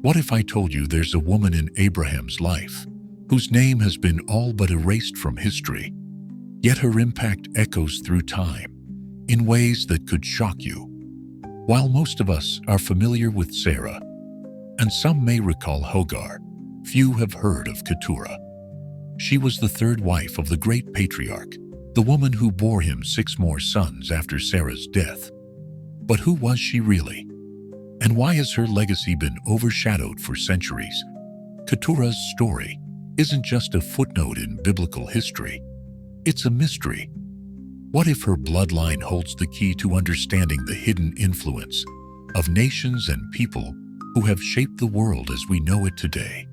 What if I told you there's a woman in Abraham's life whose name has been all but erased from history, yet her impact echoes through time in ways that could shock you? While most of us are familiar with Sarah, and some may recall Hagar, few have heard of Keturah. She was the third wife of the great patriarch, the woman who bore him 6 more sons after Sarah's death. But who was she really? And why has her legacy been overshadowed for centuries? Keturah's story isn't just a footnote in biblical history. It's a mystery. What if her bloodline holds the key to understanding the hidden influence of nations and people who have shaped the world as we know it today?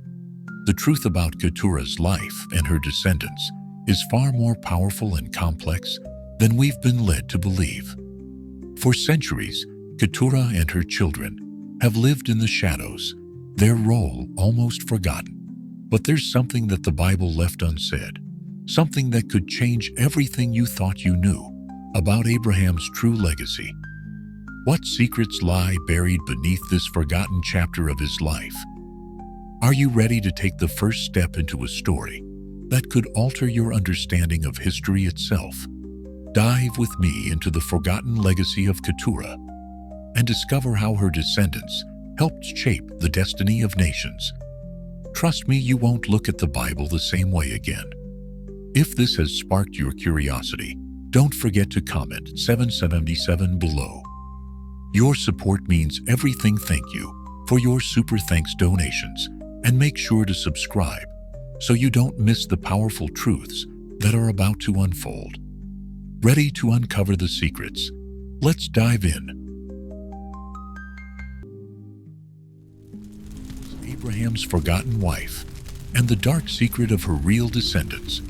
The truth about Keturah's life and her descendants is far more powerful and complex than we've been led to believe. For centuries, Keturah and her children have lived in the shadows, their role almost forgotten. But there's something that the Bible left unsaid, something that could change everything you thought you knew about Abraham's true legacy. What secrets lie buried beneath this forgotten chapter of his life? Are you ready to take the first step into a story that could alter your understanding of history itself? Dive with me into the forgotten legacy of Keturah and discover how her descendants helped shape the destiny of nations. Trust me, you won't look at the Bible the same way again. If this has sparked your curiosity, don't forget to comment 777 below. Your support means everything. Thank you for your super thanks donations, and make sure to subscribe so you don't miss the powerful truths that are about to unfold. Ready to uncover the secrets? Let's dive in. Abraham's forgotten wife and the dark secret of her real descendants.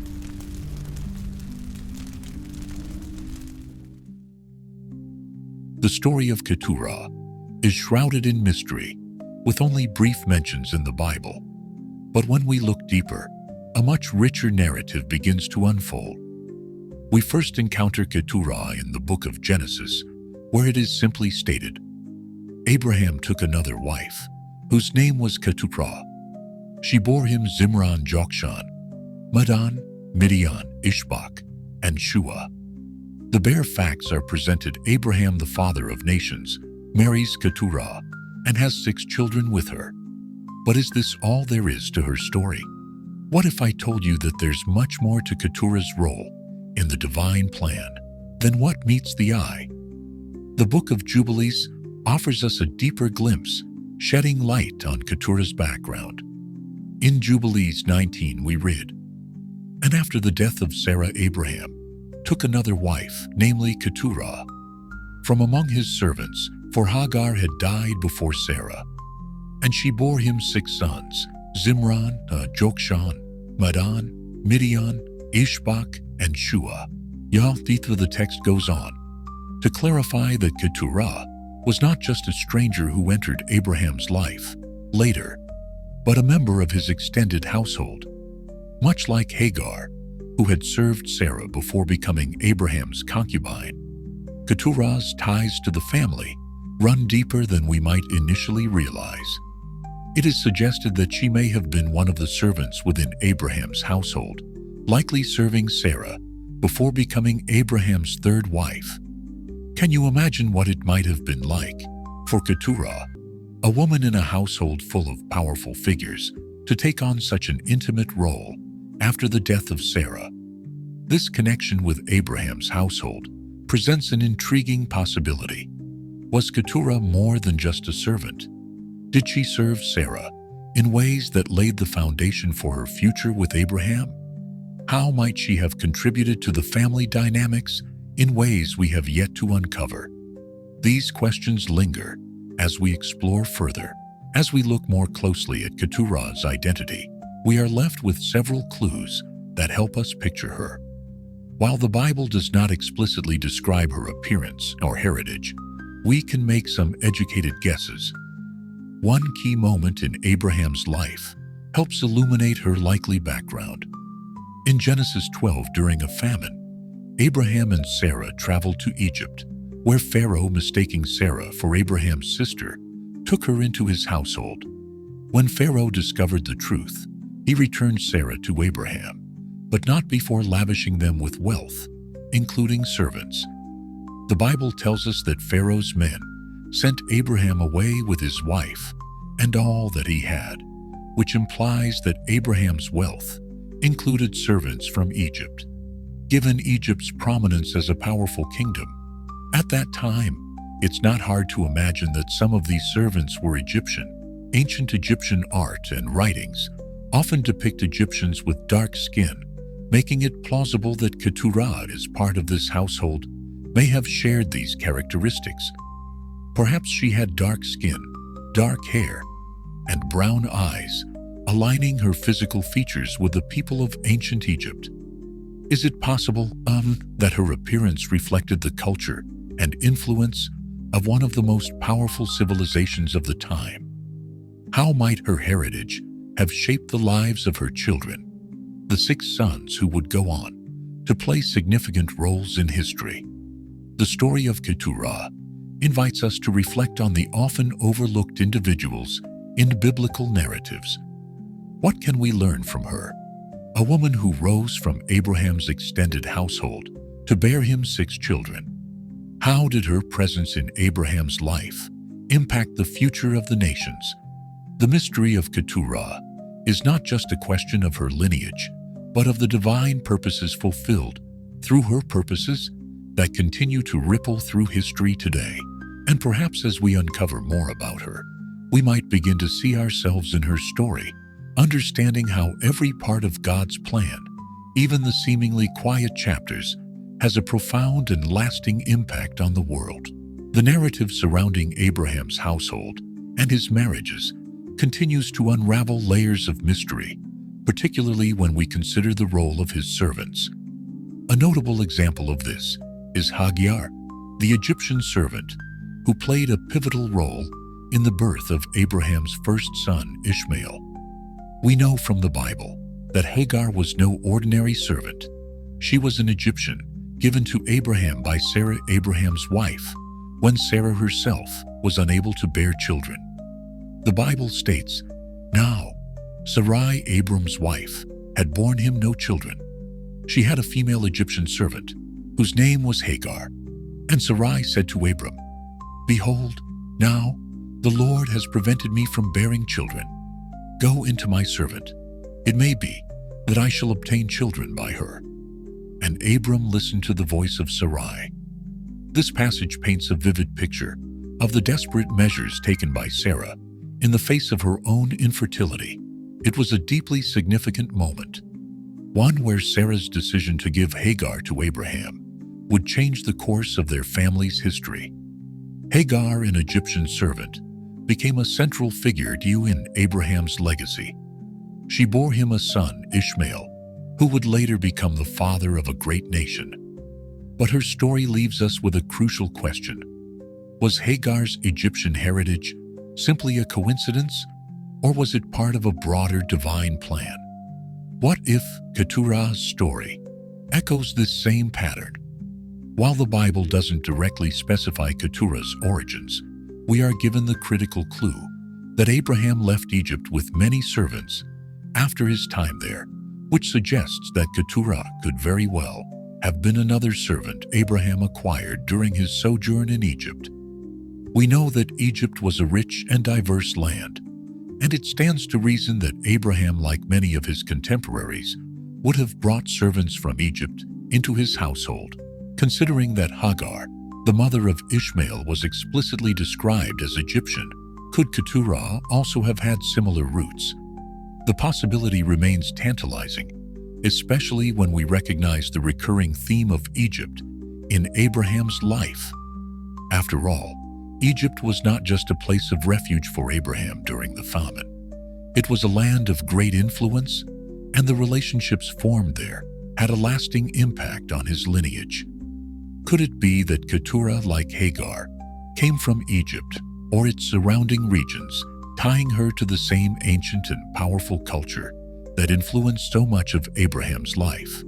The story of Keturah is shrouded in mystery, with only brief mentions in the Bible. But when we look deeper, a much richer narrative begins to unfold. We first encounter Keturah in the book of Genesis, where it is simply stated, Abraham took another wife, whose name was Keturah. She bore him Zimran, Jokshan, Medan, Midian, Ishbak, and Shua. The bare facts are presented. Abraham, the father of nations, marries Keturah and has 6 children with her. But is this all there is to her story? What if I told you that there's much more to Keturah's role in the divine plan than what meets the eye? The book of Jubilees offers us a deeper glimpse, shedding light on Keturah's background. In Jubilees 19 we read, "And after the death of Sarah, Abraham took another wife, namely Keturah, from among his servants, for Hagar had died before Sarah. And she bore him 6 sons, Zimran, Jokshan, Medan, Midian, Ishbak, and Shua." The text goes on to clarify that Keturah was not just a stranger who entered Abraham's life later, but a member of his extended household. Much like Hagar, who had served Sarah before becoming Abraham's concubine, Keturah's ties to the family run deeper than we might initially realize. It is suggested that she may have been one of the servants within Abraham's household, likely serving Sarah before becoming Abraham's third wife. Can you imagine what it might have been like for Keturah, a woman in a household full of powerful figures, to take on such an intimate role after the death of Sarah? This connection with Abraham's household presents an intriguing possibility. Was Keturah more than just a servant? Did she serve Sarah in ways that laid the foundation for her future with Abraham? How might she have contributed to the family dynamics in ways we have yet to uncover? These questions linger as we explore further. As we look more closely at Keturah's identity, we are left with several clues that help us picture her. While the Bible does not explicitly describe her appearance or heritage, we can make some educated guesses. One key moment in Abraham's life helps illuminate her likely background. In Genesis 12, during a famine, Abraham and Sarah traveled to Egypt, where Pharaoh, mistaking Sarah for Abraham's sister, took her into his household. When Pharaoh discovered the truth, he returned Sarah to Abraham, but not before lavishing them with wealth, including servants. The Bible tells us that Pharaoh's men sent Abraham away with his wife and all that he had, which implies that Abraham's wealth included servants from Egypt. Given Egypt's prominence as a powerful kingdom at that time, it's not hard to imagine that some of these servants were Egyptian. Ancient Egyptian art and writings often depict Egyptians with dark skin, making it plausible that Keturah, as part of this household, may have shared these characteristics. Perhaps she had dark skin, dark hair, and brown eyes, aligning her physical features with the people of ancient Egypt. Is it possible, that her appearance reflected the culture and influence of one of the most powerful civilizations of the time? How might her heritage have shaped the lives of her children, the 6 sons who would go on to play significant roles in history? The story of Keturah invites us to reflect on the often overlooked individuals in biblical narratives. What can we learn from her? A woman who rose from Abraham's extended household to bear him 6 children. How did her presence in Abraham's life impact the future of the nations? The mystery of Keturah is not just a question of her lineage, but of the divine purposes fulfilled through her purposes that continue to ripple through history today. And perhaps as we uncover more about her, we might begin to see ourselves in her story, understanding how every part of God's plan, even the seemingly quiet chapters, has a profound and lasting impact on the world. The narrative surrounding Abraham's household and his marriages continues to unravel layers of mystery, particularly when we consider the role of his servants. A notable example of this is Hagar, the Egyptian servant, who played a pivotal role in the birth of Abraham's first son, Ishmael. We know from the Bible that Hagar was no ordinary servant. She was an Egyptian given to Abraham by Sarah, Abraham's wife, when Sarah herself was unable to bear children. The Bible states, "Now, Sarai, Abram's wife, had borne him no children. She had a female Egyptian servant, whose name was Hagar. And Sarai said to Abram, 'Behold, now the Lord has prevented me from bearing children. Go into my servant. It may be that I shall obtain children by her.' And Abram listened to the voice of Sarai." This passage paints a vivid picture of the desperate measures taken by Sarah in the face of her own infertility. It was a deeply significant moment, one where Sarah's decision to give Hagar to Abraham would change the course of their family's history. Hagar, an Egyptian servant, became a central figure in Abraham's legacy. She bore him a son, Ishmael, who would later become the father of a great nation. But her story leaves us with a crucial question. Was Hagar's Egyptian heritage simply a coincidence, or was it part of a broader divine plan? What if Keturah's story echoes this same pattern? While the Bible doesn't directly specify Keturah's origins, we are given the critical clue that Abraham left Egypt with many servants after his time there, which suggests that Keturah could very well have been another servant Abraham acquired during his sojourn in Egypt. We know that Egypt was a rich and diverse land, and it stands to reason that Abraham, like many of his contemporaries, would have brought servants from Egypt into his household. Considering that Hagar, the mother of Ishmael, was explicitly described as Egyptian, could Keturah also have had similar roots? The possibility remains tantalizing, especially when we recognize the recurring theme of Egypt in Abraham's life. After all, Egypt was not just a place of refuge for Abraham during the famine. It was a land of great influence, and the relationships formed there had a lasting impact on his lineage. Could it be that Keturah, like Hagar, came from Egypt or its surrounding regions, tying her to the same ancient and powerful culture that influenced so much of Abraham's life?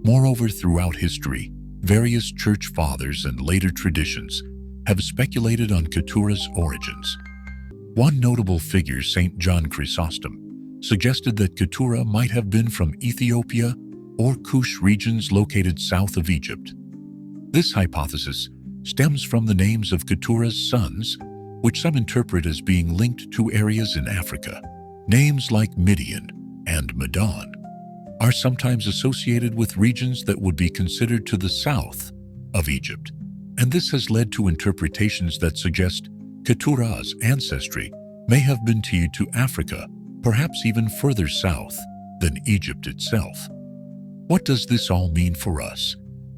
Moreover, throughout history, various church fathers and later traditions have speculated on Keturah's origins. One notable figure, St. John Chrysostom, suggested that Keturah might have been from Ethiopia or Kush regions located south of Egypt. This hypothesis stems from the names of Keturah's sons, which some interpret as being linked to areas in Africa. Names like Midian and Medan are sometimes associated with regions that would be considered to the south of Egypt, and this has led to interpretations that suggest Keturah's ancestry may have been tied to Africa, perhaps even further south than Egypt itself. What does this all mean for us?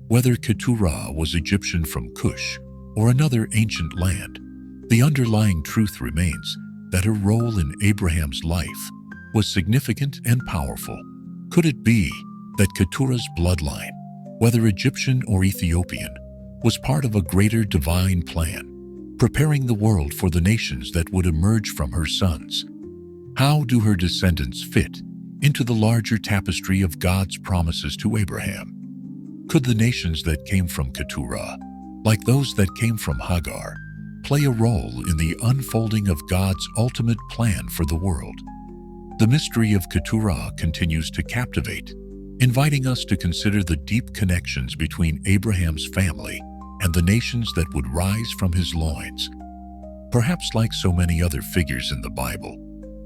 Whether Keturah was Egyptian from Kush or another ancient land, the underlying truth remains that her role in Abraham's life was significant and powerful. Could it be that Keturah's bloodline, whether Egyptian or Ethiopian, was part of a greater divine plan, preparing the world for the nations that would emerge from her sons? How do her descendants fit into the larger tapestry of God's promises to Abraham? Could the nations that came from Keturah, like those that came from Hagar, play a role in the unfolding of God's ultimate plan for the world? The mystery of Keturah continues to captivate, inviting us to consider the deep connections between Abraham's family and the nations that would rise from his loins. Perhaps like so many other figures in the Bible,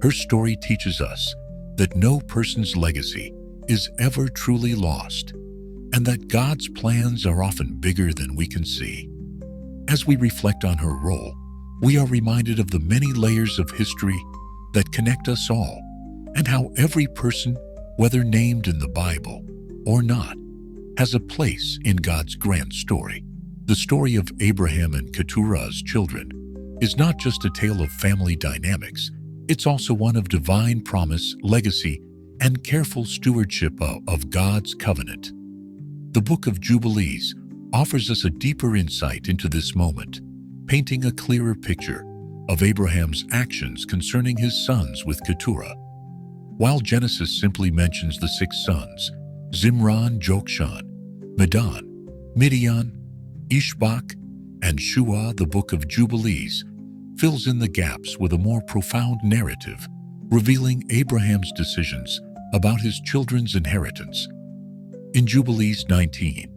her story teaches us that no person's legacy is ever truly lost, and that God's plans are often bigger than we can see. As we reflect on her role, we are reminded of the many layers of history that connect us all, and how every person, whether named in the Bible or not, has a place in God's grand story. The story of Abraham and Keturah's children is not just a tale of family dynamics, it's also one of divine promise, legacy, and careful stewardship of God's covenant. The Book of Jubilees offers us a deeper insight into this moment, painting a clearer picture of Abraham's actions concerning his sons with Keturah. While Genesis simply mentions the 6 sons, Zimran, Jokshan, Medan, Midian, Ishbak, and Shua, the Book of Jubilees fills in the gaps with a more profound narrative, revealing Abraham's decisions about his children's inheritance. In Jubilees 19,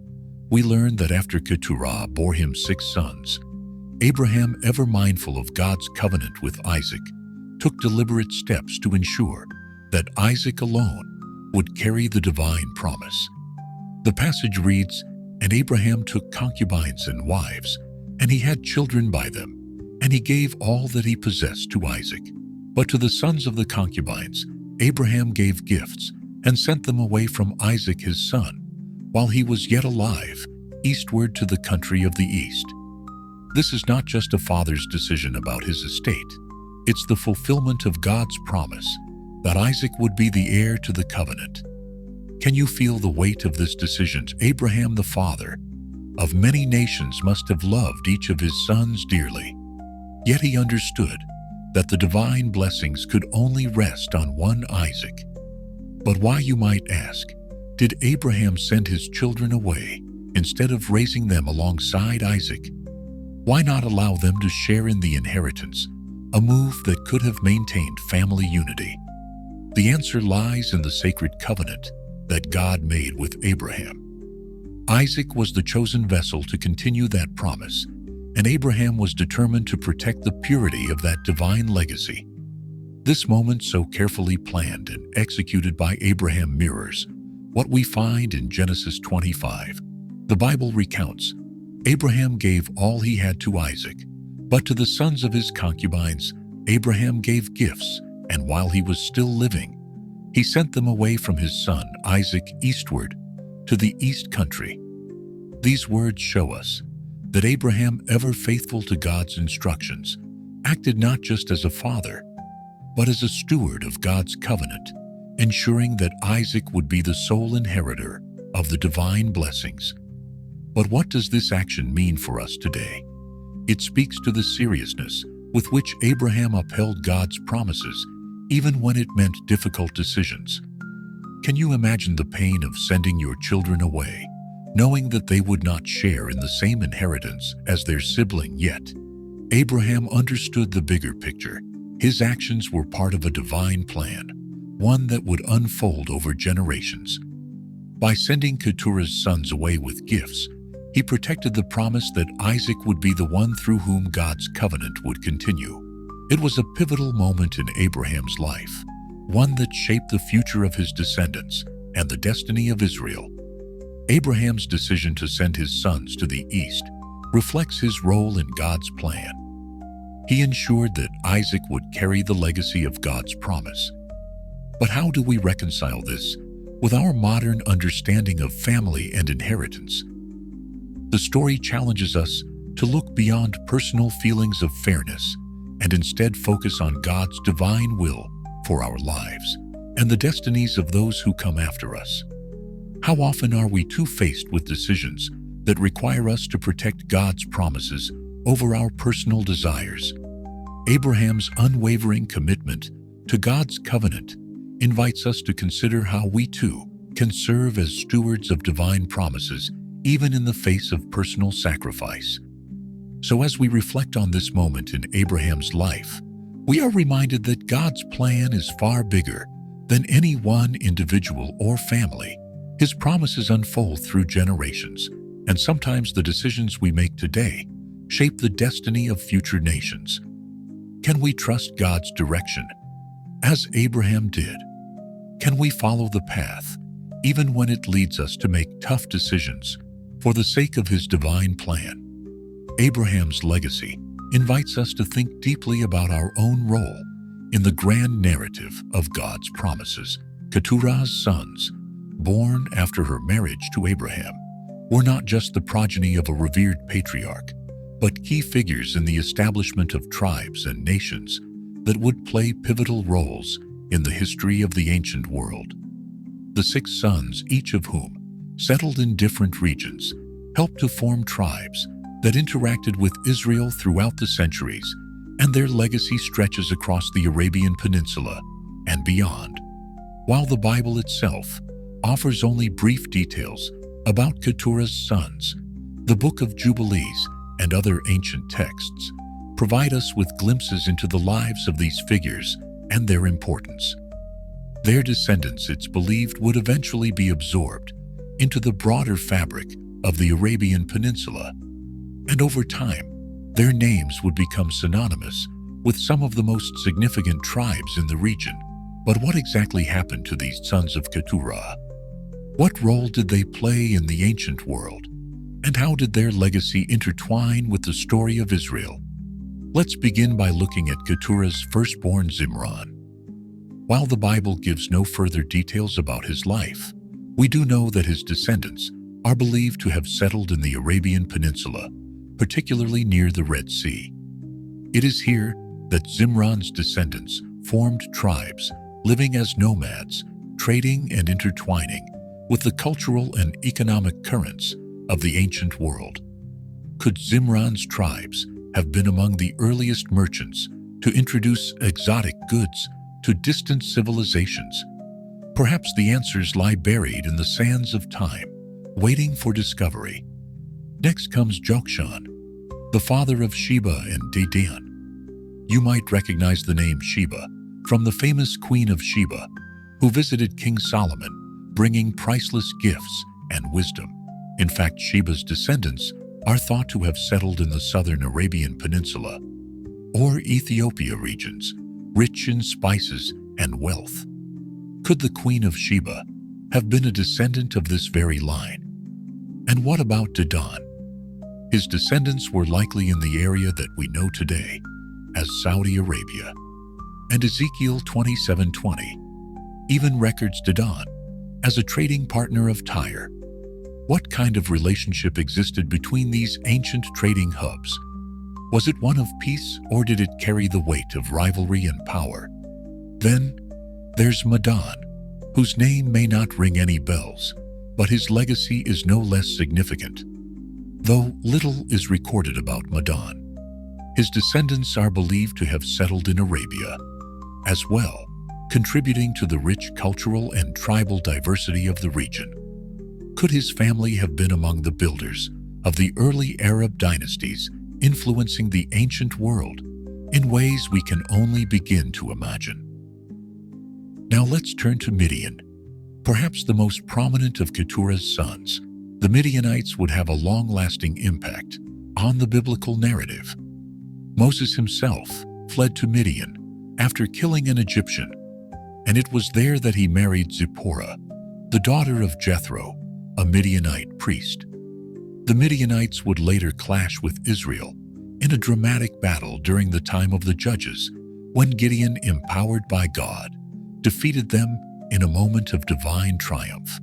we learn that after Keturah bore him 6 sons, Abraham, ever mindful of God's covenant with Isaac, took deliberate steps to ensure that Isaac alone would carry the divine promise. The passage reads, "And Abraham took concubines and wives, and he had children by them, and he gave all that he possessed to Isaac. But to the sons of the concubines, Abraham gave gifts, and sent them away from Isaac his son, while he was yet alive, eastward to the country of the east." This is not just a father's decision about his estate. It's the fulfillment of God's promise that Isaac would be the heir to the covenant. Can you feel the weight of this decision? Abraham, the father of many nations, must have loved each of his sons dearly. Yet he understood that the divine blessings could only rest on one Isaac. But why, you might ask, did Abraham send his children away instead of raising them alongside Isaac? Why not allow them to share in the inheritance, a move that could have maintained family unity? The answer lies in the sacred covenant that God made with Abraham. Isaac was the chosen vessel to continue that promise, and Abraham was determined to protect the purity of that divine legacy. This moment, so carefully planned and executed by Abraham, mirrors what we find in Genesis 25. The Bible recounts, Abraham gave all he had to Isaac, but to the sons of his concubines, Abraham gave gifts, and while he was still living, he sent them away from his son Isaac eastward to the east country. These words show us that Abraham, ever faithful to God's instructions, acted not just as a father, but as a steward of God's covenant, ensuring that Isaac would be the sole inheritor of the divine blessings. But what does this action mean for us today? It speaks to the seriousness with which Abraham upheld God's promises, even when it meant difficult decisions. Can you imagine the pain of sending your children away, knowing that they would not share in the same inheritance as their sibling? Yet Abraham understood the bigger picture. His actions were part of a divine plan, one that would unfold over generations. By sending Keturah's sons away with gifts, he protected the promise that Isaac would be the one through whom God's covenant would continue. It was a pivotal moment in Abraham's life, one that shaped the future of his descendants and the destiny of Israel. Abraham's decision to send his sons to the east reflects his role in God's plan. He ensured that Isaac would carry the legacy of God's promise. But how do we reconcile this with our modern understanding of family and inheritance? The story challenges us to look beyond personal feelings of fairness and instead focus on God's divine will for our lives and the destinies of those who come after us. How often are we too faced with decisions that require us to protect God's promises over our personal desires? Abraham's unwavering commitment to God's covenant invites us to consider how we too can serve as stewards of divine promises, even in the face of personal sacrifice. So as we reflect on this moment in Abraham's life, we are reminded that God's plan is far bigger than any one individual or family. His promises unfold through generations, and sometimes the decisions we make today shape the destiny of future nations. Can we trust God's direction, as Abraham did? Can we follow the path, even when it leads us to make tough decisions, for the sake of His divine plan? Abraham's legacy invites us to think deeply about our own role in the grand narrative of God's promises. Keturah's sons, born after her marriage to Abraham, were not just the progeny of a revered patriarch, but key figures in the establishment of tribes and nations that would play pivotal roles in the history of the ancient world. The 6 sons, each of whom settled in different regions, helped to form tribes that interacted with Israel throughout the centuries, and their legacy stretches across the Arabian Peninsula and beyond. While the Bible itself offers only brief details about Keturah's sons, the Book of Jubilees and other ancient texts provide us with glimpses into the lives of these figures and their importance. Their descendants, it's believed, would eventually be absorbed into the broader fabric of the Arabian Peninsula, and over time, their names would become synonymous with some of the most significant tribes in the region. But what exactly happened to these sons of Keturah? What role did they play in the ancient world? And how did their legacy intertwine with the story of Israel? Let's begin by looking at Keturah's firstborn Zimran. While the Bible gives no further details about his life, we do know that his descendants are believed to have settled in the Arabian Peninsula, particularly near the Red Sea. It is here that Zimran's descendants formed tribes, living as nomads, trading and intertwining with the cultural and economic currents of the ancient world. Could Zimran's tribes have been among the earliest merchants to introduce exotic goods to distant civilizations? Perhaps the answers lie buried in the sands of time, waiting for discovery. Next comes Jokshan, the father of Sheba and Dedan. You might recognize the name Sheba from the famous Queen of Sheba, who visited King Solomon, bringing priceless gifts and wisdom. In fact, Sheba's descendants are thought to have settled in the southern Arabian Peninsula or Ethiopia regions, rich in spices and wealth. Could the Queen of Sheba have been a descendant of this very line? And what about Dedan? His descendants were likely in the area that we know today as Saudi Arabia. And Ezekiel 27:20 even records Dedan as a trading partner of Tyre. What kind of relationship existed between these ancient trading hubs? Was it one of peace, or did it carry the weight of rivalry and power? Then there's Medan, whose name may not ring any bells, but his legacy is no less significant. Though little is recorded about Medan, his descendants are believed to have settled in Arabia as well, contributing to the rich cultural and tribal diversity of the region. Could his family have been among the builders of the early Arab dynasties influencing the ancient world? in ways we can only begin to imagine. Now let's turn to Midian. Perhaps the most prominent of Keturah's sons, the Midianites would have a long-lasting impact on the biblical narrative. Moses himself fled to Midian after killing an Egyptian, and it was there that he married Zipporah, the daughter of Jethro, a Midianite priest. The Midianites would later clash with Israel in a dramatic battle during the time of the Judges, when Gideon, empowered by God, defeated them in a moment of divine triumph.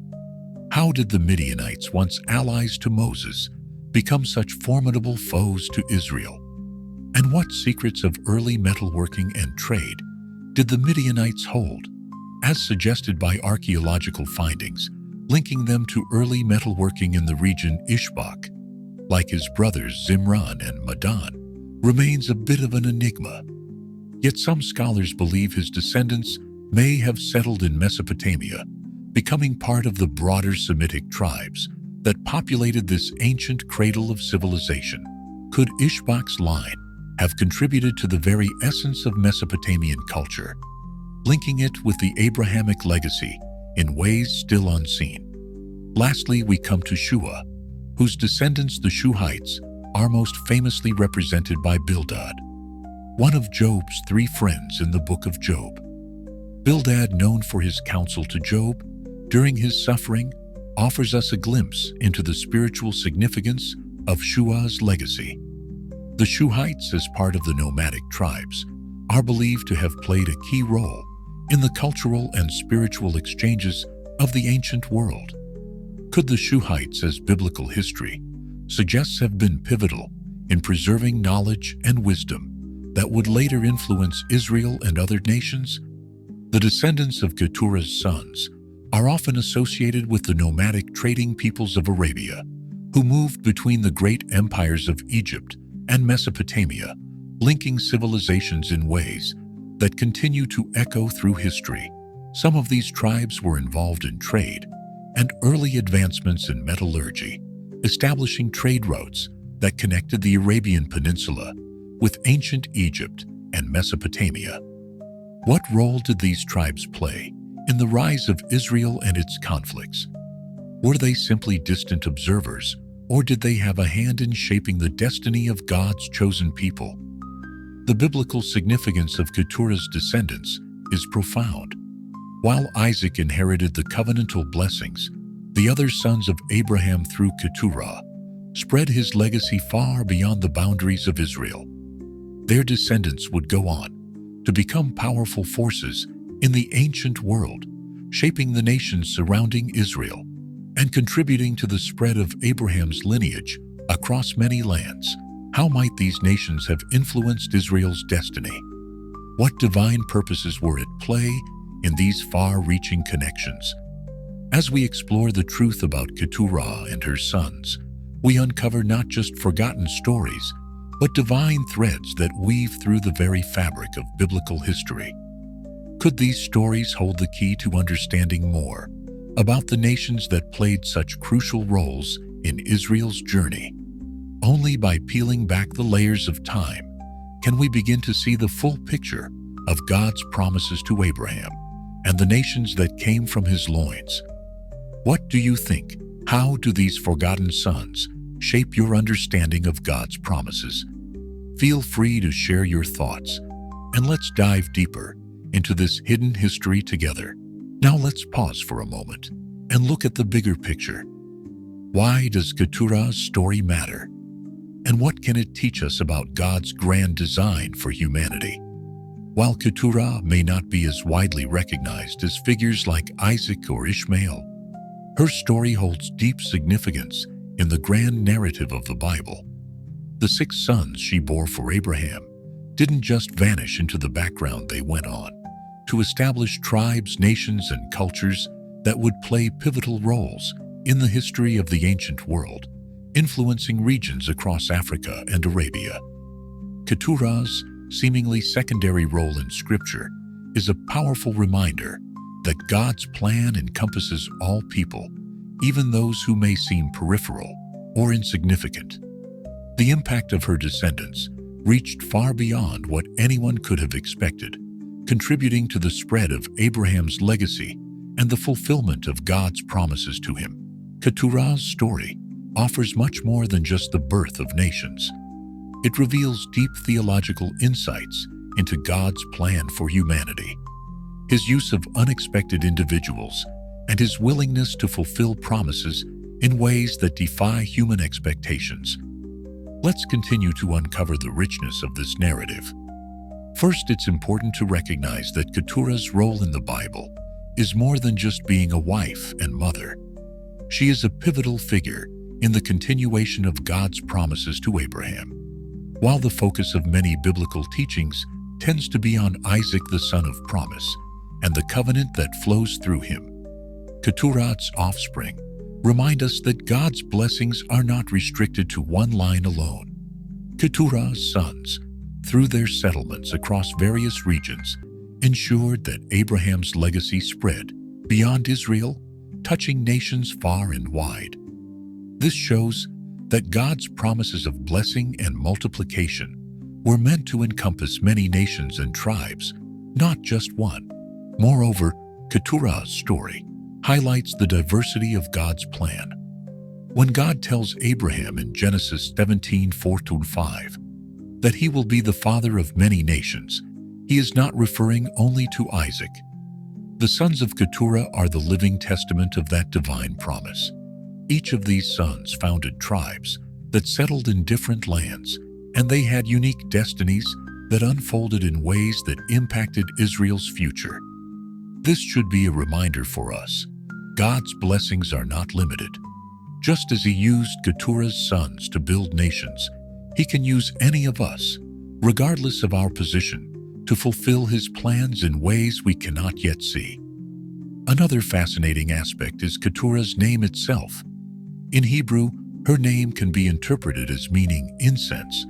How did the Midianites, once allies to Moses, become such formidable foes to Israel? And what secrets of early metalworking and trade did the Midianites hold, as suggested by archaeological findings, linking them to early metalworking in the region? Ishbak, like his brothers Zimran and Medan, remains a bit of an enigma. Yet some scholars believe his descendants may have settled in Mesopotamia, becoming part of the broader Semitic tribes that populated this ancient cradle of civilization. Could Ishbak's line have contributed to the very essence of Mesopotamian culture, linking it with the Abrahamic legacy in ways still unseen? Lastly, we come to Shua, whose descendants, the Shuhites, are most famously represented by Bildad, one of Job's 3 friends in the book of Job. Bildad, known for his counsel to Job during his suffering, offers us a glimpse into the spiritual significance of Shua's legacy. The Shuhites, as part of the nomadic tribes, are believed to have played a key role in the cultural and spiritual exchanges of the ancient world. Could the Shuhites, as biblical history suggests, have been pivotal in preserving knowledge and wisdom that would later influence Israel and other nations? The descendants of Keturah's sons are often associated with the nomadic trading peoples of Arabia, who moved between the great empires of Egypt and Mesopotamia, linking civilizations in ways that continue to echo through history. Some of these tribes were involved in trade and early advancements in metallurgy, establishing trade routes that connected the Arabian Peninsula with ancient Egypt and Mesopotamia. What role did these tribes play in the rise of Israel and its conflicts? Were they simply distant observers, or did they have a hand in shaping the destiny of God's chosen people? The biblical significance of Keturah's descendants is profound. While Isaac inherited the covenantal blessings, the other sons of Abraham through Keturah spread his legacy far beyond the boundaries of Israel. Their descendants would go on to become powerful forces in the ancient world, shaping the nations surrounding Israel and contributing to the spread of Abraham's lineage across many lands. How might these nations have influenced Israel's destiny? What divine purposes were at play in these far-reaching connections? As we explore the truth about Keturah and her sons, we uncover not just forgotten stories, but divine threads that weave through the very fabric of biblical history. Could these stories hold the key to understanding more about the nations that played such crucial roles in Israel's journey? Only by peeling back the layers of time can we begin to see the full picture of God's promises to Abraham and the nations that came from his loins. What do you think? How do these forgotten sons shape your understanding of God's promises? Feel free to share your thoughts, and let's dive deeper into this hidden history together. Now let's pause for a moment and look at the bigger picture. Why does Keturah's story matter? And what can it teach us about God's grand design for humanity? While Keturah may not be as widely recognized as figures like Isaac or Ishmael, her story holds deep significance in the grand narrative of the Bible. The 6 sons she bore for Abraham didn't just vanish into the background. They went on to establish tribes, nations, and cultures that would play pivotal roles in the history of the ancient world, influencing regions across Africa and Arabia. Keturah's seemingly secondary role in Scripture is a powerful reminder that God's plan encompasses all people, even those who may seem peripheral or insignificant. The impact of her descendants reached far beyond what anyone could have expected, contributing to the spread of Abraham's legacy and the fulfillment of God's promises to him. Keturah's story offers much more than just the birth of nations. It reveals deep theological insights into God's plan for humanity. His use of unexpected individuals and his willingness to fulfill promises in ways that defy human expectations. Let's continue to uncover the richness of this narrative. First, it's important to recognize that Keturah's role in the Bible is more than just being a wife and mother. She is a pivotal figure in the continuation of God's promises to Abraham. While the focus of many biblical teachings tends to be on Isaac, the son of promise, and the covenant that flows through him, Keturah's offspring remind us that God's blessings are not restricted to one line alone. Keturah's sons, through their settlements across various regions, ensured that Abraham's legacy spread beyond Israel, touching nations far and wide. This shows that God's promises of blessing and multiplication were meant to encompass many nations and tribes, not just one. Moreover, Keturah's story highlights the diversity of God's plan. When God tells Abraham in Genesis 17:4-5 that he will be the father of many nations, he is not referring only to Isaac. The sons of Keturah are the living testament of that divine promise. Each of these sons founded tribes that settled in different lands, and they had unique destinies that unfolded in ways that impacted Israel's future. This should be a reminder for us. God's blessings are not limited. Just as he used Keturah's sons to build nations, he can use any of us, regardless of our position, to fulfill his plans in ways we cannot yet see. Another fascinating aspect is Keturah's name itself. In Hebrew, her name can be interpreted as meaning incense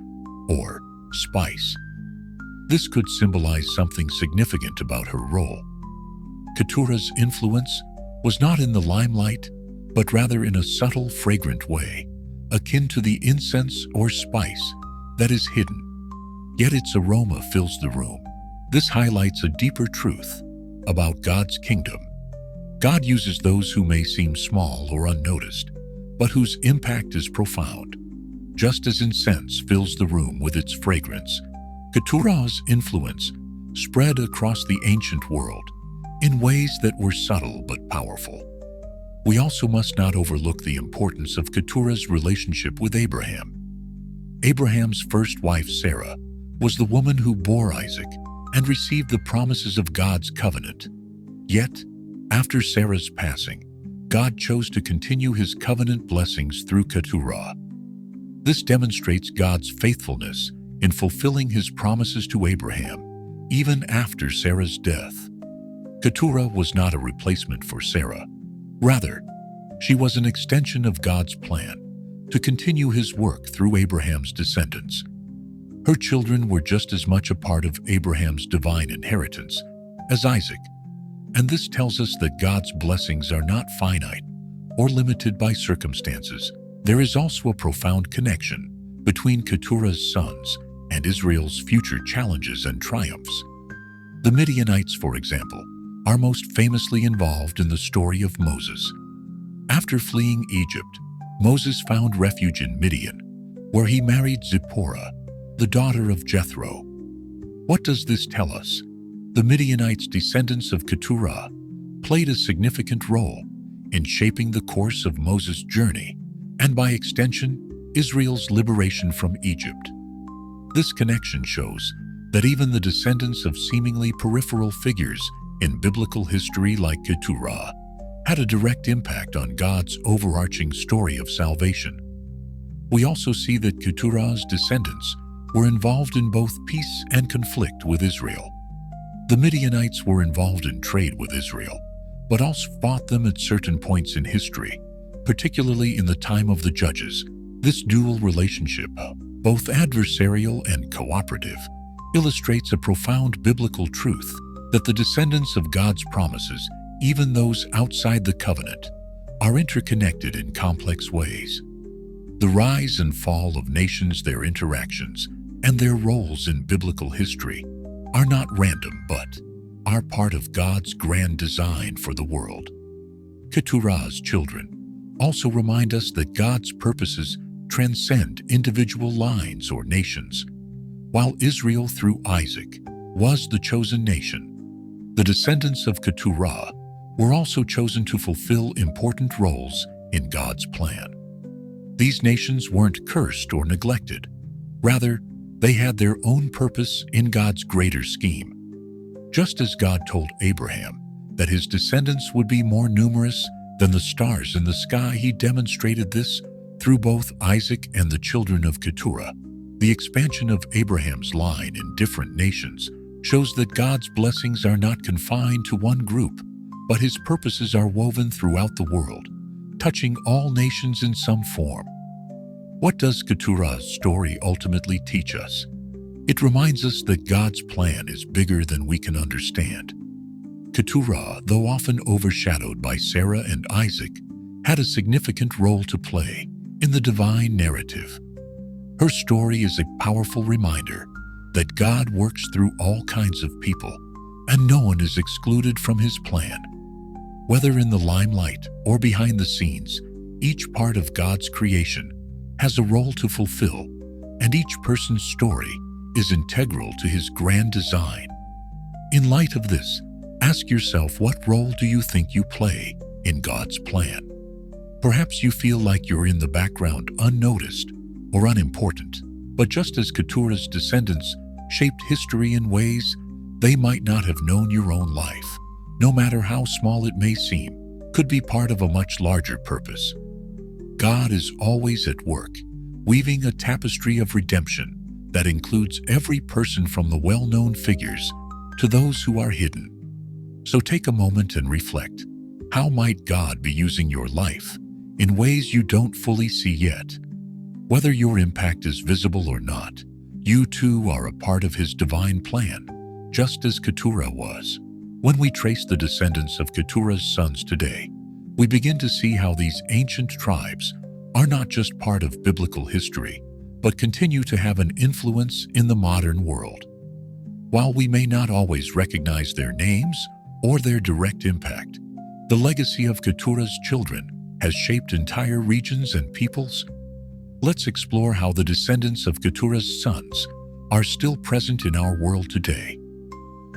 or spice. This could symbolize something significant about her role. Keturah's influence was not in the limelight, but rather in a subtle, fragrant way, akin to the incense or spice that is hidden, yet its aroma fills the room. This highlights a deeper truth about God's kingdom. God uses those who may seem small or unnoticed, but whose impact is profound. Just as incense fills the room with its fragrance, Keturah's influence spread across the ancient world in ways that were subtle but powerful. We also must not overlook the importance of Keturah's relationship with Abraham. Abraham's first wife, Sarah, was the woman who bore Isaac and received the promises of God's covenant. Yet, after Sarah's passing, God chose to continue his covenant blessings through Keturah. This demonstrates God's faithfulness in fulfilling his promises to Abraham, even after Sarah's death. Keturah was not a replacement for Sarah. Rather, she was an extension of God's plan to continue his work through Abraham's descendants. Her children were just as much a part of Abraham's divine inheritance as Isaac, and this tells us that God's blessings are not finite or limited by circumstances. There is also a profound connection between Keturah's sons and Israel's future challenges and triumphs. The Midianites, for example, are most famously involved in the story of Moses. After fleeing Egypt, Moses found refuge in Midian, where he married Zipporah, the daughter of Jethro. What does this tell us? The Midianites, descendants of Keturah, played a significant role in shaping the course of Moses' journey, and by extension, Israel's liberation from Egypt. This connection shows that even the descendants of seemingly peripheral figures in biblical history like Keturah had a direct impact on God's overarching story of salvation. We also see that Keturah's descendants were involved in both peace and conflict with Israel. The Midianites were involved in trade with Israel, but also fought them at certain points in history, particularly in the time of the Judges. This dual relationship, both adversarial and cooperative, illustrates a profound biblical truth that the descendants of God's promises, even those outside the covenant, are interconnected in complex ways. The rise and fall of nations, their interactions, and their roles in biblical history are not random but are part of God's grand design for the world. Keturah's children also remind us that God's purposes transcend individual lines or nations. While Israel through Isaac was the chosen nation, the descendants of Keturah were also chosen to fulfill important roles in God's plan. These nations weren't cursed or neglected. Rather, they had their own purpose in God's greater scheme. Just as God told Abraham that his descendants would be more numerous than the stars in the sky, he demonstrated this through both Isaac and the children of Keturah. The expansion of Abraham's line in different nations shows that God's blessings are not confined to one group, but his purposes are woven throughout the world, touching all nations in some form. What does Keturah's story ultimately teach us? It reminds us that God's plan is bigger than we can understand. Keturah, though often overshadowed by Sarah and Isaac, had a significant role to play in the divine narrative. Her story is a powerful reminder that God works through all kinds of people, and no one is excluded from his plan. Whether in the limelight or behind the scenes, each part of God's creation has a role to fulfill, and each person's story is integral to his grand design. In light of this, ask yourself, what role do you think you play in God's plan? Perhaps you feel like you're in the background, unnoticed or unimportant, but just as Keturah's descendants shaped history in ways they might not have known, your own life, no matter how small it may seem, could be part of a much larger purpose. God is always at work, weaving a tapestry of redemption that includes every person from the well-known figures to those who are hidden. So take a moment and reflect. How might God be using your life in ways you don't fully see yet? Whether your impact is visible or not, you too are a part of his divine plan, just as Keturah was. When we trace the descendants of Keturah's sons today, we begin to see how these ancient tribes are not just part of biblical history, but continue to have an influence in the modern world. While we may not always recognize their names or their direct impact, the legacy of Keturah's children has shaped entire regions and peoples. Let's explore how the descendants of Keturah's sons are still present in our world today.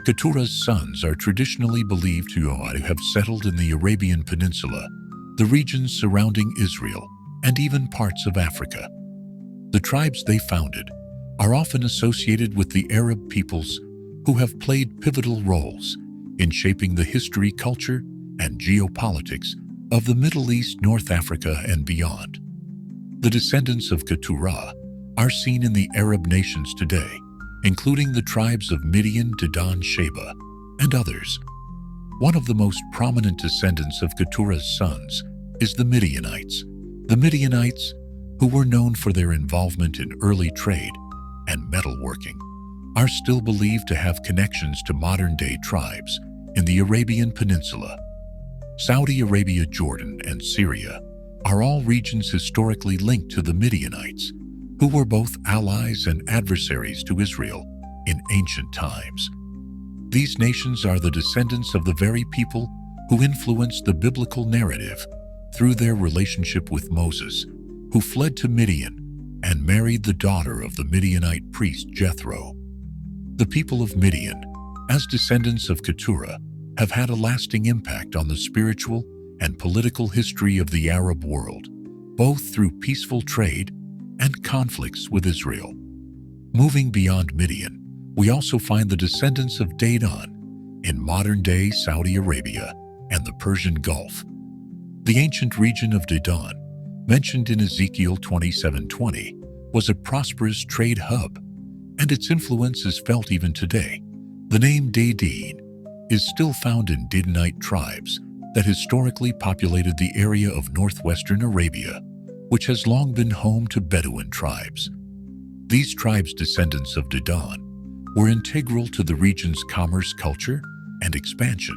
Keturah's sons are traditionally believed to have settled in the Arabian Peninsula, the regions surrounding Israel, and even parts of Africa. The tribes they founded are often associated with the Arab peoples who have played pivotal roles in shaping the history, culture, and geopolitics of the Middle East, North Africa, and beyond. The descendants of Keturah are seen in the Arab nations today, including the tribes of Midian, Dedan, Sheba, and others. One of the most prominent descendants of Keturah's sons is the Midianites. The Midianites, who were known for their involvement in early trade and metalworking, are still believed to have connections to modern-day tribes in the Arabian Peninsula. Saudi Arabia, Jordan, and Syria are all regions historically linked to the Midianites, who were both allies and adversaries to Israel in ancient times. These nations are the descendants of the very people who influenced the biblical narrative through their relationship with Moses, who fled to Midian and married the daughter of the Midianite priest Jethro. The people of Midian, as descendants of Keturah, have had a lasting impact on the spiritual and political history of the Arab world, both through peaceful trade and conflicts with Israel. Moving beyond Midian, we also find the descendants of Dedan in modern-day Saudi Arabia and the Persian Gulf. The ancient region of Dedan, mentioned in Ezekiel 27:20, was a prosperous trade hub, and its influence is felt even today. The name Dedan is still found in Dedanite tribes that historically populated the area of northwestern Arabia, which has long been home to Bedouin tribes. These tribes, descendants of Dedan, were integral to the region's commerce, culture, and expansion.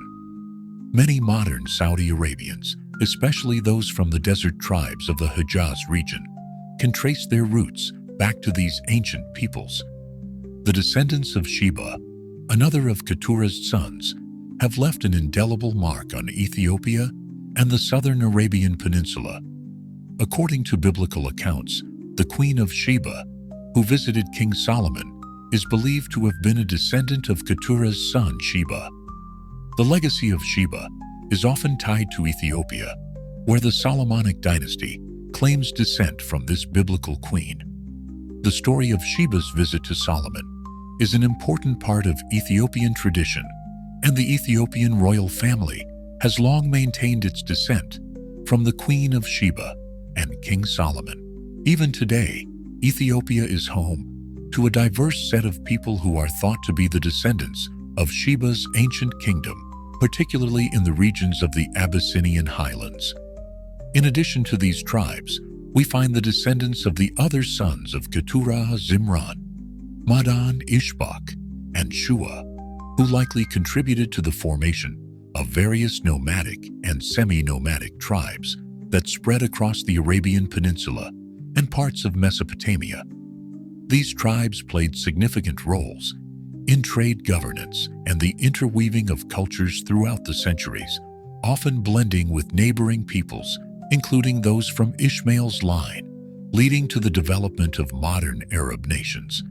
Many modern Saudi Arabians, especially those from the desert tribes of the Hijaz region, can trace their roots back to these ancient peoples. The descendants of Sheba, another of Keturah's sons, have left an indelible mark on Ethiopia and the southern Arabian Peninsula. According to biblical accounts, the Queen of Sheba, who visited King Solomon, is believed to have been a descendant of Keturah's son Sheba. The legacy of Sheba is often tied to Ethiopia, where the Solomonic dynasty claims descent from this biblical queen. The story of Sheba's visit to Solomon is an important part of Ethiopian tradition, and the Ethiopian royal family has long maintained its descent from the Queen of Sheba and King Solomon. Even today, Ethiopia is home to a diverse set of people who are thought to be the descendants of Sheba's ancient kingdom, particularly in the regions of the Abyssinian highlands. In addition to these tribes, we find the descendants of the other sons of Keturah, Zimran, Madan, Ishbak, and Shua, who likely contributed to the formation of various nomadic and semi-nomadic tribes that spread across the Arabian Peninsula and parts of Mesopotamia. These tribes played significant roles in trade governance and the interweaving of cultures throughout the centuries, often blending with neighboring peoples, including those from Ishmael's line, leading to the development of modern Arab nations.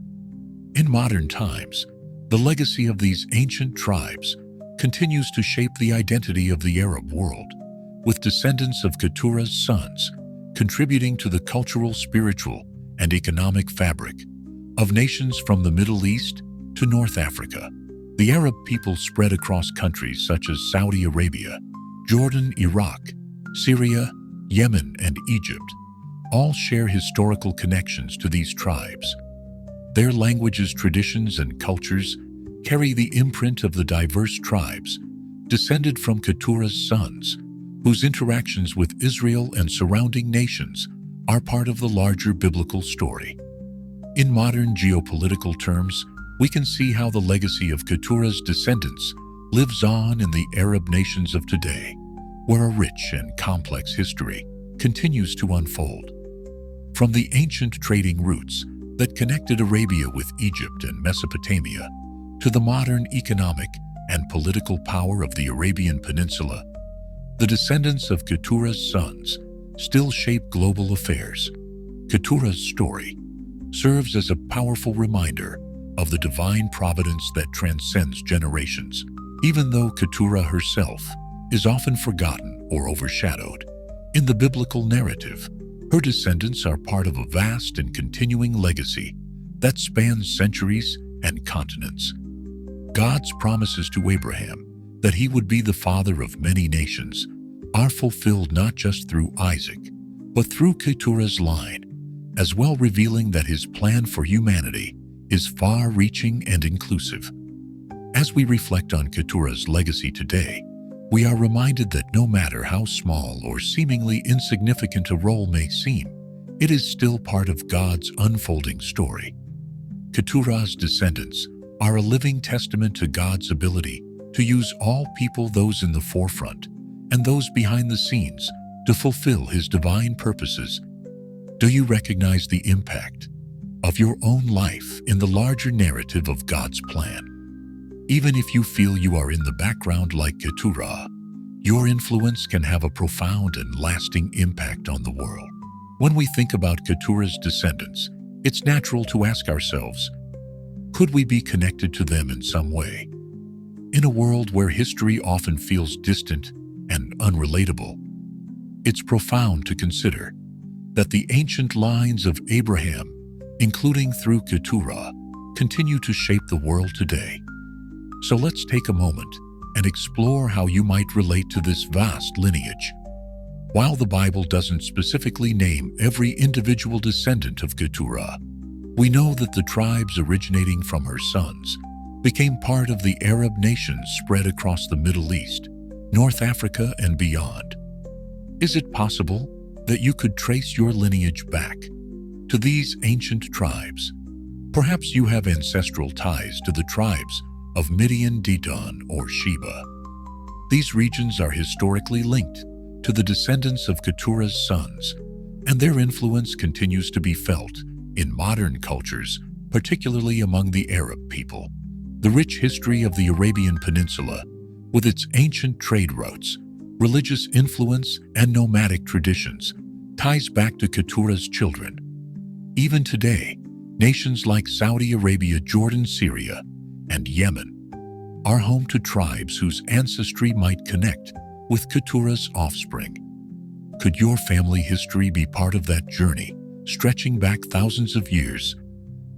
In modern times, the legacy of these ancient tribes continues to shape the identity of the Arab world, with descendants of Keturah's sons contributing to the cultural, spiritual, and economic fabric of nations from the Middle East to North Africa. The Arab people spread across countries such as Saudi Arabia, Jordan, Iraq, Syria, Yemen, and Egypt all share historical connections to these tribes. Their languages, traditions, and cultures carry the imprint of the diverse tribes descended from Keturah's sons, whose interactions with Israel and surrounding nations are part of the larger biblical story. In modern geopolitical terms, we can see how the legacy of Keturah's descendants lives on in the Arab nations of today, where a rich and complex history continues to unfold. From the ancient trading routes that connected Arabia with Egypt and Mesopotamia, to the modern economic and political power of the Arabian Peninsula, the descendants of Keturah's sons still shape global affairs. Keturah's story serves as a powerful reminder of the divine providence that transcends generations, even though Keturah herself is often forgotten or overshadowed. In the biblical narrative, her descendants are part of a vast and continuing legacy that spans centuries and continents. God's promises to Abraham that he would be the father of many nations are fulfilled not just through Isaac, but through Keturah's line, as well, revealing that his plan for humanity is far-reaching and inclusive. As we reflect on Keturah's legacy today, we are reminded that no matter how small or seemingly insignificant a role may seem, it is still part of God's unfolding story. Keturah's descendants are a living testament to God's ability to use all people, those in the forefront and those behind the scenes, to fulfill his divine purposes. Do you recognize the impact of your own life in the larger narrative of God's plan? Even if you feel you are in the background like Keturah, your influence can have a profound and lasting impact on the world. When we think about Keturah's descendants, it's natural to ask ourselves, could we be connected to them in some way? In a world where history often feels distant and unrelatable, it's profound to consider that the ancient lines of Abraham, including through Keturah, continue to shape the world today. So let's take a moment and explore how you might relate to this vast lineage. While the Bible doesn't specifically name every individual descendant of Keturah, we know that the tribes originating from her sons became part of the Arab nations spread across the Middle East, North Africa, and beyond. Is it possible that you could trace your lineage back to these ancient tribes? Perhaps you have ancestral ties to the tribes of Midian, Dedan, or Sheba. These regions are historically linked to the descendants of Keturah's sons, and their influence continues to be felt in modern cultures particularly among the Arab people. The rich history of the Arabian Peninsula, with its ancient trade routes, religious influence, and nomadic traditions, ties back to Keturah's children. Even today, nations like Saudi Arabia, Jordan, Syria, and Yemen are home to tribes whose ancestry might connect with Keturah's offspring. Could your family history be part of that journey, stretching back thousands of years?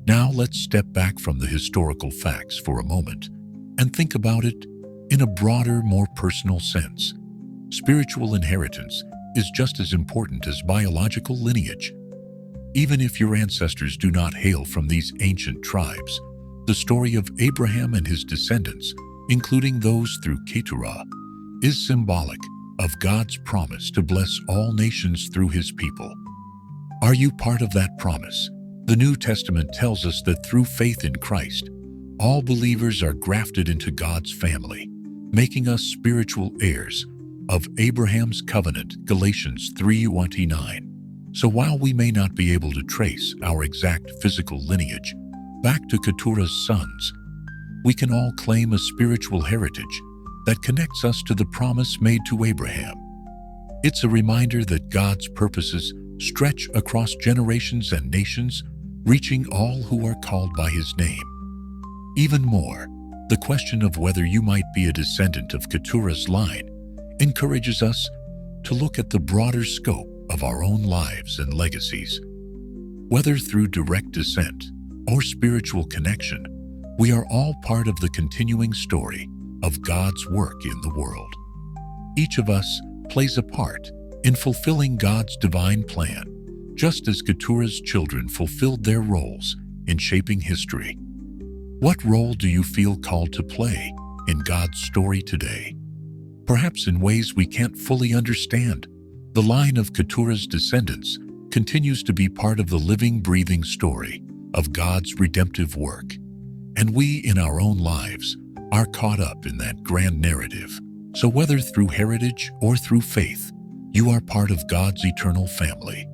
Now let's step back from the historical facts for a moment and think about it in a broader, more personal sense. Spiritual inheritance is just as important as biological lineage. Even if your ancestors do not hail from these ancient tribes, the story of Abraham and his descendants, including those through Keturah, is symbolic of God's promise to bless all nations through his people. Are you part of that promise? The New Testament tells us that through faith in Christ, all believers are grafted into God's family, making us spiritual heirs of Abraham's covenant, Galatians 3:29. So while we may not be able to trace our exact physical lineage back to Keturah's sons, we can all claim a spiritual heritage that connects us to the promise made to Abraham. It's a reminder that God's purposes stretch across generations and nations, reaching all who are called by his name. Even more, the question of whether you might be a descendant of Keturah's line encourages us to look at the broader scope of our own lives and legacies. Whether through direct descent or spiritual connection, we are all part of the continuing story of God's work in the world. Each of us plays a part in fulfilling God's divine plan, just as Keturah's children fulfilled their roles in shaping history. What role do you feel called to play in God's story today? Perhaps in ways we can't fully understand, the line of Keturah's descendants continues to be part of the living, breathing story of God's redemptive work. And we, in our own lives, are caught up in that grand narrative. So whether through heritage or through faith, you are part of God's eternal family.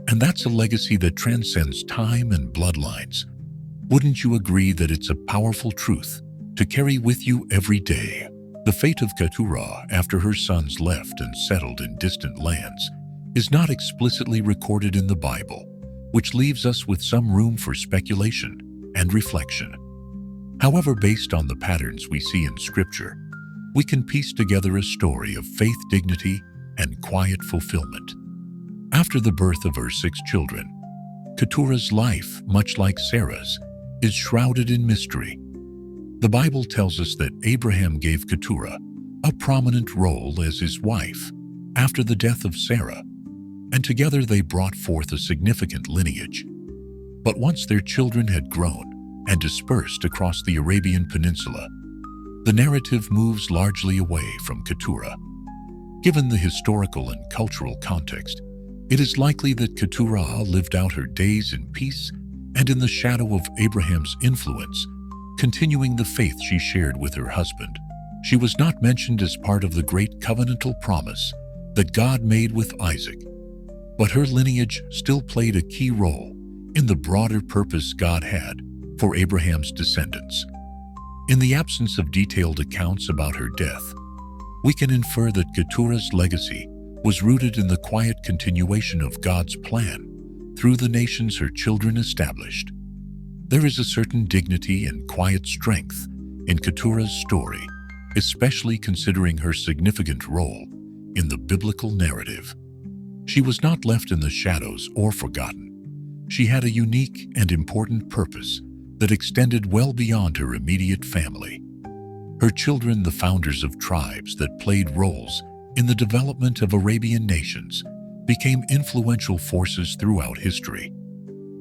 And that's a legacy that transcends time and bloodlines. Wouldn't you agree that it's a powerful truth to carry with you every day? The fate of Keturah after her sons left and settled in distant lands is not explicitly recorded in the Bible, which leaves us with some room for speculation and reflection. However, based on the patterns we see in Scripture, we can piece together a story of faith, dignity, and quiet fulfillment. After the birth of her 6 children, Keturah's life, much like Sarah's, is shrouded in mystery. The Bible tells us that Abraham gave Keturah a prominent role as his wife after the death of Sarah, and together they brought forth a significant lineage. But once their children had grown and dispersed across the Arabian Peninsula, the narrative moves largely away from Keturah. Given the historical and cultural context, it is likely that Keturah lived out her days in peace and in the shadow of Abraham's influence, continuing the faith she shared with her husband. She was not mentioned as part of the great covenantal promise that God made with Isaac, but her lineage still played a key role in the broader purpose God had for Abraham's descendants. In the absence of detailed accounts about her death, we can infer that Keturah's legacy was rooted in the quiet continuation of God's plan through the nations her children established. There is a certain dignity and quiet strength in Keturah's story, especially considering her significant role in the biblical narrative. She was not left in the shadows or forgotten. She had a unique and important purpose that extended well beyond her immediate family. Her children, the founders of tribes that played roles in the development of Arabian nations, became influential forces throughout history.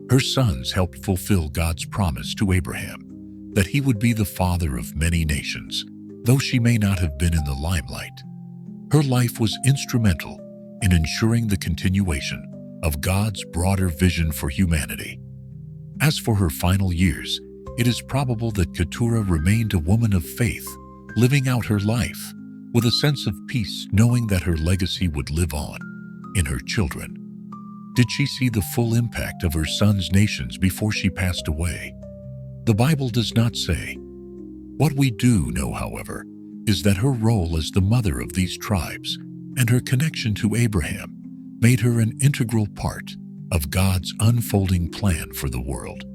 Her sons helped fulfill God's promise to Abraham that he would be the father of many nations, though she may not have been in the limelight. Her life was instrumental in ensuring the continuation of God's broader vision for humanity. As for her final years, it is probable that Keturah remained a woman of faith, living out her life with a sense of peace, knowing that her legacy would live on in her children. Did she see the full impact of her son's nations before she passed away? The Bible does not say. What we do know, however, is that her role as the mother of these tribes and her connection to Abraham made her an integral part of God's unfolding plan for the world.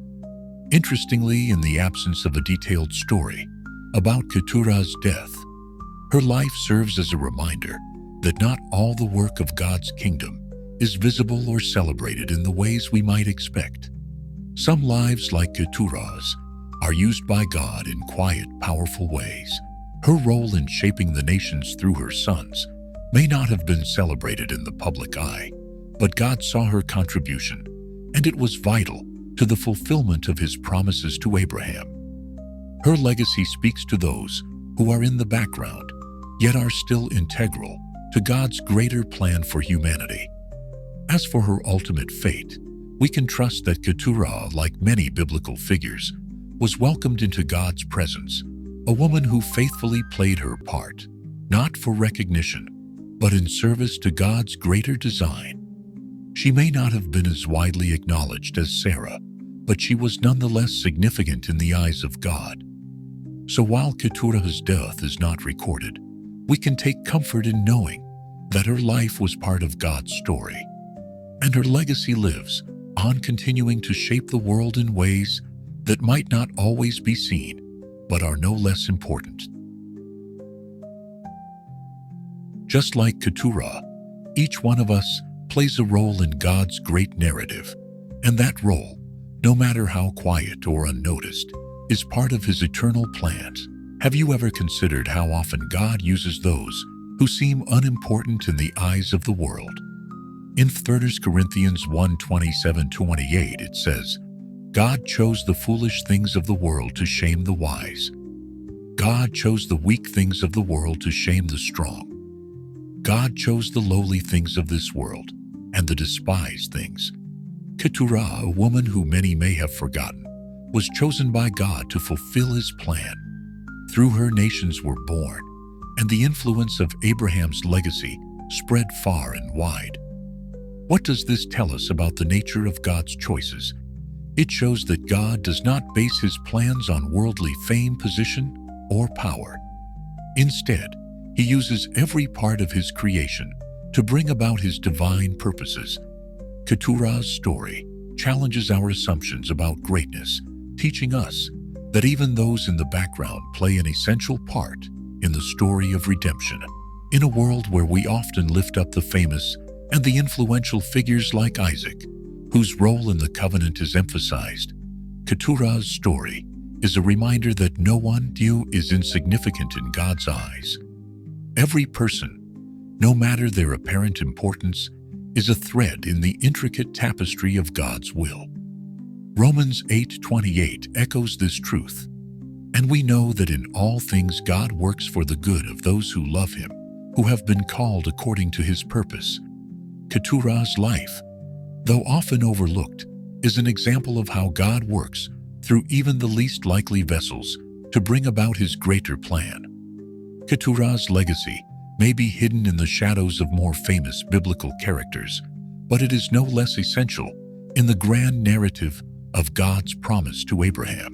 Interestingly, in the absence of a detailed story about Keturah's death, her life serves as a reminder that not all the work of God's kingdom is visible or celebrated in the ways we might expect. Some lives, like Keturah's, are used by God in quiet, powerful ways. Her role in shaping the nations through her sons may not have been celebrated in the public eye, but God saw her contribution, and it was vital to the fulfillment of His promises to Abraham. Her legacy speaks to those who are in the background, yet are still integral to God's greater plan for humanity. As for her ultimate fate, we can trust that Keturah, like many biblical figures, was welcomed into God's presence, a woman who faithfully played her part, not for recognition, but in service to God's greater design. She may not have been as widely acknowledged as Sarah, but she was nonetheless significant in the eyes of God. So while Keturah's death is not recorded, we can take comfort in knowing that her life was part of God's story, and her legacy lives on, continuing to shape the world in ways that might not always be seen, but are no less important. Just like Keturah, each one of us plays a role in God's great narrative, and that role, no matter how quiet or unnoticed, is part of His eternal plans. Have you ever considered how often God uses those who seem unimportant in the eyes of the world? In 1 Corinthians 1:27-28 it says, God chose the foolish things of the world to shame the wise. God chose the weak things of the world to shame the strong. God chose the lowly things of this world and the despised things. Keturah, a woman who many may have forgotten, was chosen by God to fulfill His plan. Through her, nations were born, and the influence of Abraham's legacy spread far and wide. What does this tell us about the nature of God's choices? It shows that God does not base His plans on worldly fame, position, or power. Instead, He uses every part of His creation to bring about His divine purposes. Keturah's story challenges our assumptions about greatness, teaching us that even those in the background play an essential part in the story of redemption. In a world where we often lift up the famous and the influential figures like Isaac, whose role in the covenant is emphasized, Keturah's story is a reminder that no one is insignificant in God's eyes. Every person, no matter their apparent importance, is a thread in the intricate tapestry of God's will. Romans 8:28 echoes this truth, and we know that in all things God works for the good of those who love Him, who have been called according to His purpose. Keturah's life, though often overlooked, is an example of how God works through even the least likely vessels to bring about His greater plan. Keturah's legacy may be hidden in the shadows of more famous biblical characters, but it is no less essential in the grand narrative of God's promise to Abraham.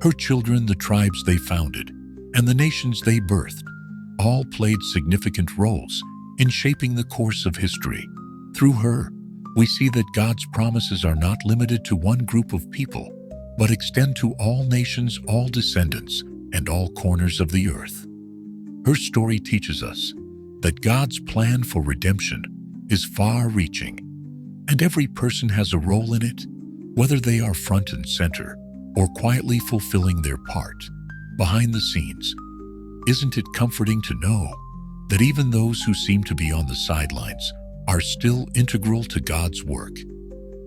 Her children, the tribes they founded, and the nations they birthed, all played significant roles in shaping the course of history. Through her, we see that God's promises are not limited to one group of people, but extend to all nations, all descendants, and all corners of the earth. Her story teaches us that God's plan for redemption is far-reaching, and every person has a role in it, whether they are front and center or quietly fulfilling their part behind the scenes. Isn't it comforting to know that even those who seem to be on the sidelines are still integral to God's work?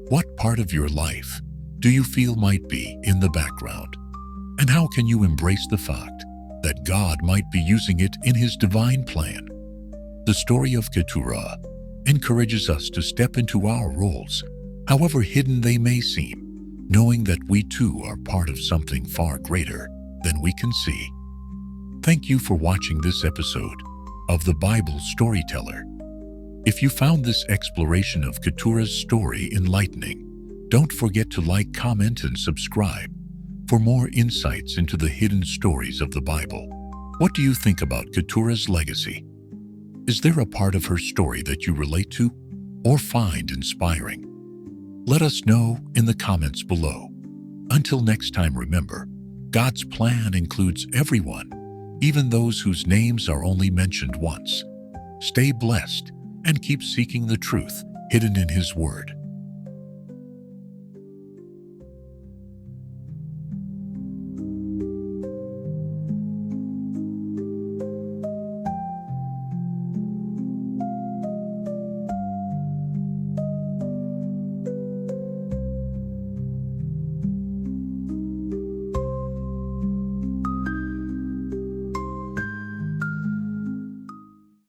What part of your life do you feel might be in the background? And how can you embrace the fact that God might be using it in His divine plan? The story of Keturah encourages us to step into our roles, however hidden they may seem, knowing that we too are part of something far greater than we can see. Thank you for watching this episode of the Bible Storyteller. If you found this exploration of Keturah's story enlightening, don't forget to like, comment, and subscribe for more insights into the hidden stories of the Bible. What do you think about Keturah's legacy? Is there a part of her story that you relate to or find inspiring? Let us know in the comments below. Until next time, remember, God's plan includes everyone, even those whose names are only mentioned once. Stay blessed and keep seeking the truth hidden in His Word.